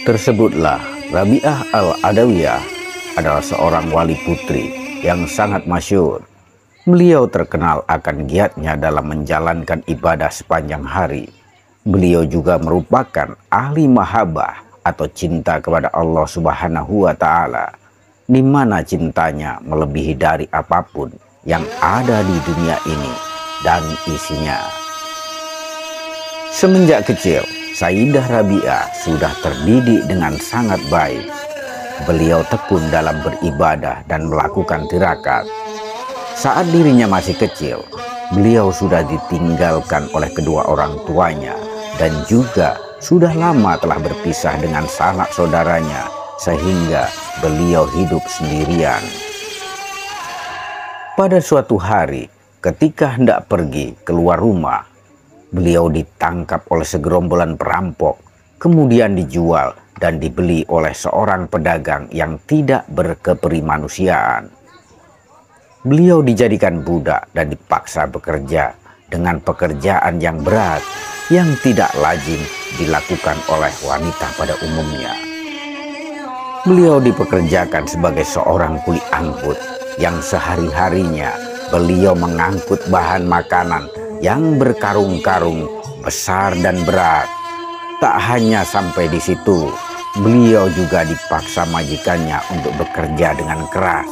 Tersebutlah Rabi'ah Al-Adawiyah adalah seorang wali putri yang sangat masyhur. Beliau terkenal akan giatnya dalam menjalankan ibadah sepanjang hari. Beliau juga merupakan ahli mahabbah atau cinta kepada Allah Subhanahu wa Ta'ala, di mana cintanya melebihi dari apapun yang ada di dunia ini dan isinya. Semenjak kecil, Sayyidah Rabi'ah sudah terdidik dengan sangat baik. Beliau tekun dalam beribadah dan melakukan tirakat. Saat dirinya masih kecil, beliau sudah ditinggalkan oleh kedua orang tuanya dan juga sudah lama telah berpisah dengan sanak saudaranya, sehingga beliau hidup sendirian. Pada suatu hari, ketika hendak pergi keluar rumah, beliau ditangkap oleh segerombolan perampok, kemudian dijual dan dibeli oleh seorang pedagang yang tidak berkeperimanusiaan. Beliau dijadikan budak dan dipaksa bekerja dengan pekerjaan yang berat yang tidak lazim dilakukan oleh wanita pada umumnya. Beliau dipekerjakan sebagai seorang kuli angkut yang sehari-harinya beliau mengangkut bahan makanan yang berkarung-karung besar dan berat. Tak hanya sampai di situ, beliau juga dipaksa majikannya untuk bekerja dengan keras.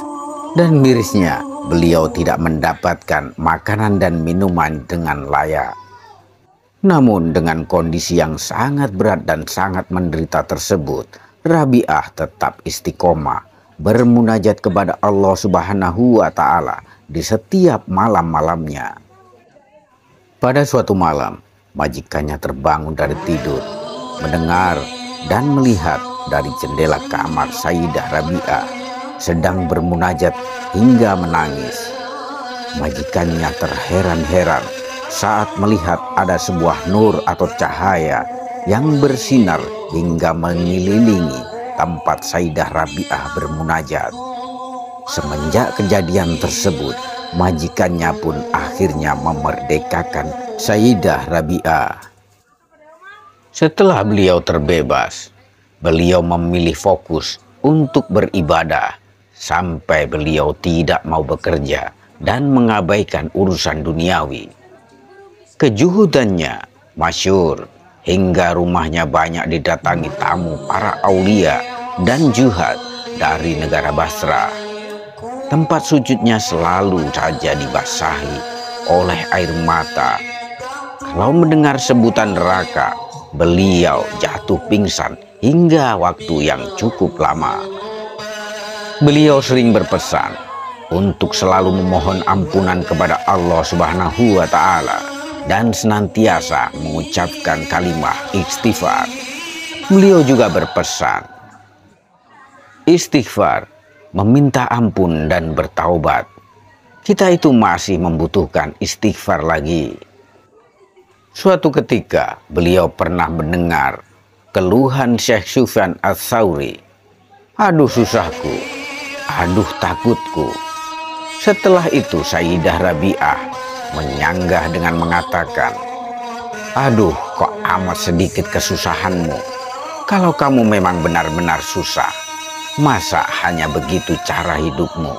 Dan mirisnya, beliau tidak mendapatkan makanan dan minuman dengan layak. Namun dengan kondisi yang sangat berat dan sangat menderita tersebut, Rabi'ah tetap istiqomah, bermunajat kepada Allah Subhanahu wa Ta'ala di setiap malam-malamnya. Pada suatu malam, majikannya terbangun dari tidur, mendengar dan melihat dari jendela kamar Sayyidah Rabi'ah sedang bermunajat hingga menangis. Majikannya terheran-heran saat melihat ada sebuah nur atau cahaya yang bersinar hingga mengelilingi tempat Sayyidah Rabi'ah bermunajat. Semenjak kejadian tersebut, majikannya pun akhirnya memerdekakan Sayyidah Rabi'ah. Setelah beliau terbebas, beliau memilih fokus untuk beribadah sampai beliau tidak mau bekerja dan mengabaikan urusan duniawi. Kejuhudannya masyhur hingga rumahnya banyak didatangi tamu para aulia dan juhad dari negara Basra. Tempat sujudnya selalu saja dibasahi oleh air mata. Kalau mendengar sebutan neraka, beliau jatuh pingsan hingga waktu yang cukup lama. Beliau sering berpesan untuk selalu memohon ampunan kepada Allah Subhanahu wa Ta'ala dan senantiasa mengucapkan kalimat istighfar. Beliau juga berpesan, istighfar, meminta ampun dan bertaubat. Kita itu masih membutuhkan istighfar lagi. Suatu ketika beliau pernah mendengar keluhan Syekh Sufyan Ats-Tsauri. Aduh susahku, aduh takutku. Setelah itu Sayyidah Rabi'ah menyanggah dengan mengatakan, aduh kok amat sedikit kesusahanmu. Kalau kamu memang benar-benar susah, masa hanya begitu cara hidupmu?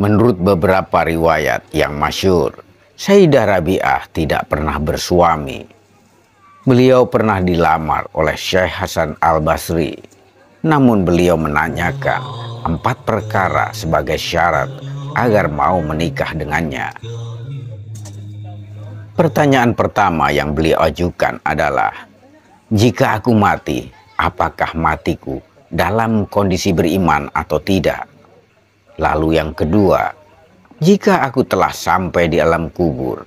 Menurut beberapa riwayat yang masyhur, Sayyidah Rabi'ah tidak pernah bersuami. Beliau pernah dilamar oleh Syekh Hasan Al-Basri, namun beliau menanyakan 4 perkara sebagai syarat agar mau menikah dengannya. Pertanyaan pertama yang beliau ajukan adalah, jika aku mati, apakah matiku dalam kondisi beriman atau tidak? Lalu yang kedua, jika aku telah sampai di alam kubur,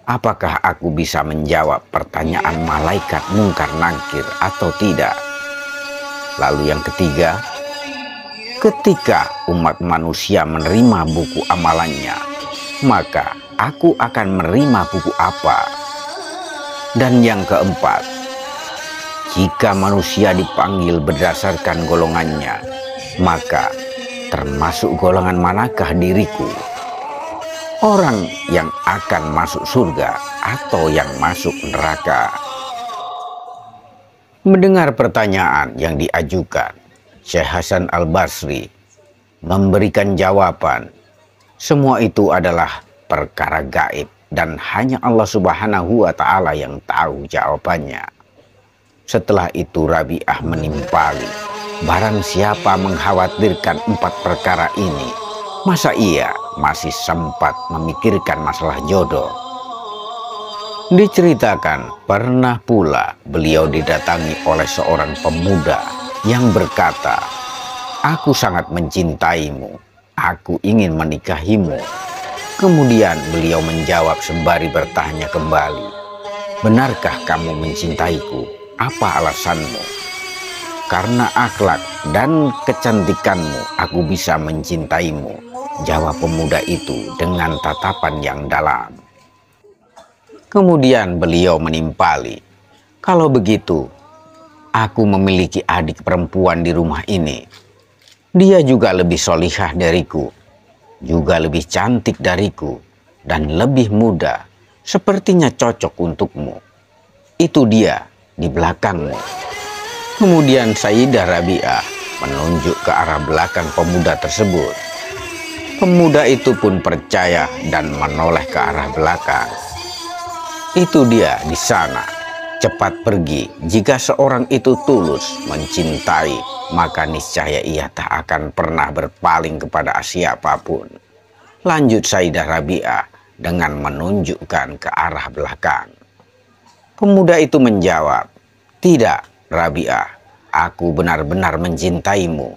apakah aku bisa menjawab pertanyaan malaikat mungkar nangkir atau tidak? Lalu yang ketiga, ketika umat manusia menerima buku amalannya, maka aku akan menerima buku apa? Dan yang keempat, jika manusia dipanggil berdasarkan golongannya, Maka termasuk golongan manakah diriku? Orang yang akan masuk surga atau yang masuk neraka? Mendengar pertanyaan yang diajukan, Syekh Hasan Al-Basri memberikan jawaban, semua itu adalah perkara gaib dan hanya Allah Subhanahu wa Ta'ala yang tahu jawabannya. Setelah itu Rabi'ah menimpali, barang siapa mengkhawatirkan 4 perkara ini, masa ia masih sempat memikirkan masalah jodoh? Diceritakan pernah pula beliau didatangi oleh seorang pemuda yang berkata, "Aku sangat mencintaimu, aku ingin menikahimu." Kemudian beliau menjawab sembari bertanya kembali, "Benarkah kamu mencintaiku? Apa alasanmu?" "Karena akhlak dan kecantikanmu aku bisa mencintaimu," jawab pemuda itu dengan tatapan yang dalam. Kemudian beliau menimpali, "Kalau begitu, aku memiliki adik perempuan di rumah ini. Dia juga lebih solihah dariku, juga lebih cantik dariku, dan lebih muda. Sepertinya cocok untukmu. Itu dia di belakangmu." Kemudian Sayyidah Rabi'ah menunjuk ke arah belakang pemuda tersebut. Pemuda itu pun percaya dan menoleh ke arah belakang. "Itu dia di sana. Cepat pergi. Jika seorang itu tulus mencintai, maka niscaya ia tak akan pernah berpaling kepada siapapun," lanjut Sayyidah Rabi'ah dengan menunjukkan ke arah belakang. Pemuda itu menjawab, "Tidak, Rabi'ah, aku benar-benar mencintaimu."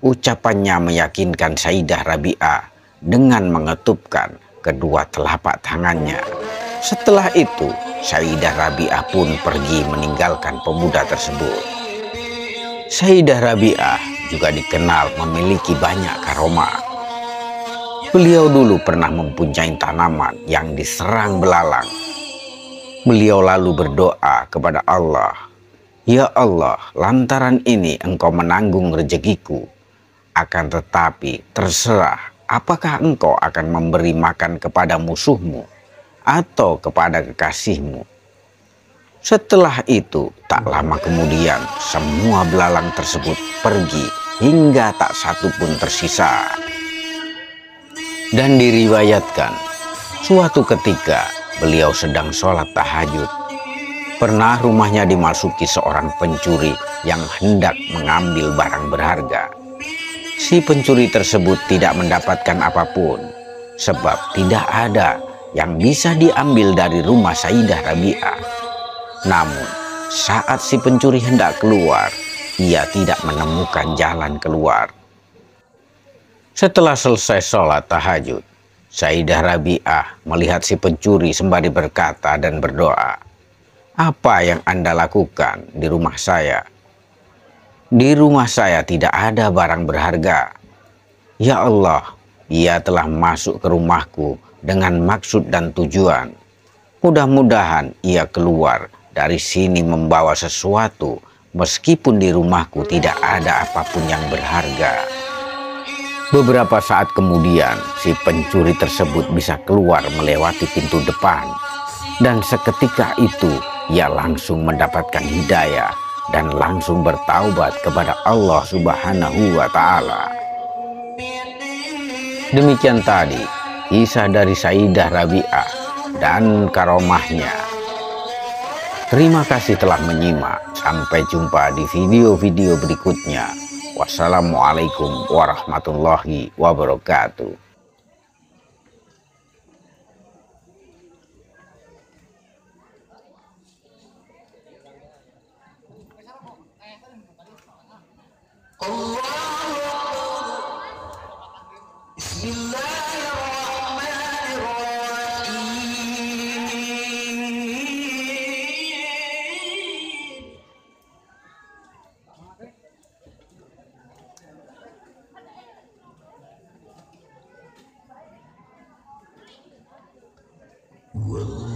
Ucapannya meyakinkan Sayyidah Rabi'ah dengan mengetupkan kedua telapak tangannya. Setelah itu, Sayyidah Rabi'ah pun pergi meninggalkan pemuda tersebut. Sayyidah Rabi'ah juga dikenal memiliki banyak karomah. Beliau dulu pernah mempunyai tanaman yang diserang belalang. Beliau lalu berdoa kepada Allah, "Ya Allah, lantaran ini Engkau menanggung rezekiku. Akan tetapi terserah apakah Engkau akan memberi makan kepada musuhmu atau kepada kekasihmu." Setelah itu, tak lama kemudian, semua belalang tersebut pergi hingga tak satu pun tersisa. Dan diriwayatkan, suatu ketika beliau sedang sholat tahajud. Pernah rumahnya dimasuki seorang pencuri yang hendak mengambil barang berharga. Si pencuri tersebut tidak mendapatkan apapun, sebab tidak ada yang bisa diambil dari rumah Sayyidah Rabi'ah. Namun, saat si pencuri hendak keluar, ia tidak menemukan jalan keluar. Setelah selesai sholat tahajud, Sayyidah Rabi'ah melihat si pencuri sembari berkata dan berdoa, "Apa yang Anda lakukan di rumah saya? Di rumah saya tidak ada barang berharga. Ya Allah, ia telah masuk ke rumahku dengan maksud dan tujuan. Mudah-mudahan ia keluar dari sini membawa sesuatu, meskipun di rumahku tidak ada apapun yang berharga." Beberapa saat kemudian, si pencuri tersebut bisa keluar melewati pintu depan. Dan seketika itu, ia langsung mendapatkan hidayah dan langsung bertaubat kepada Allah Subhanahu wa Ta'ala. Demikian tadi kisah dari Sayyidah Rabi'ah dan karomahnya. Terima kasih telah menyimak. Sampai jumpa di video-video berikutnya. Wassalamualaikum warahmatullahi wabarakatuh. Bismillahirrahmanirrahim.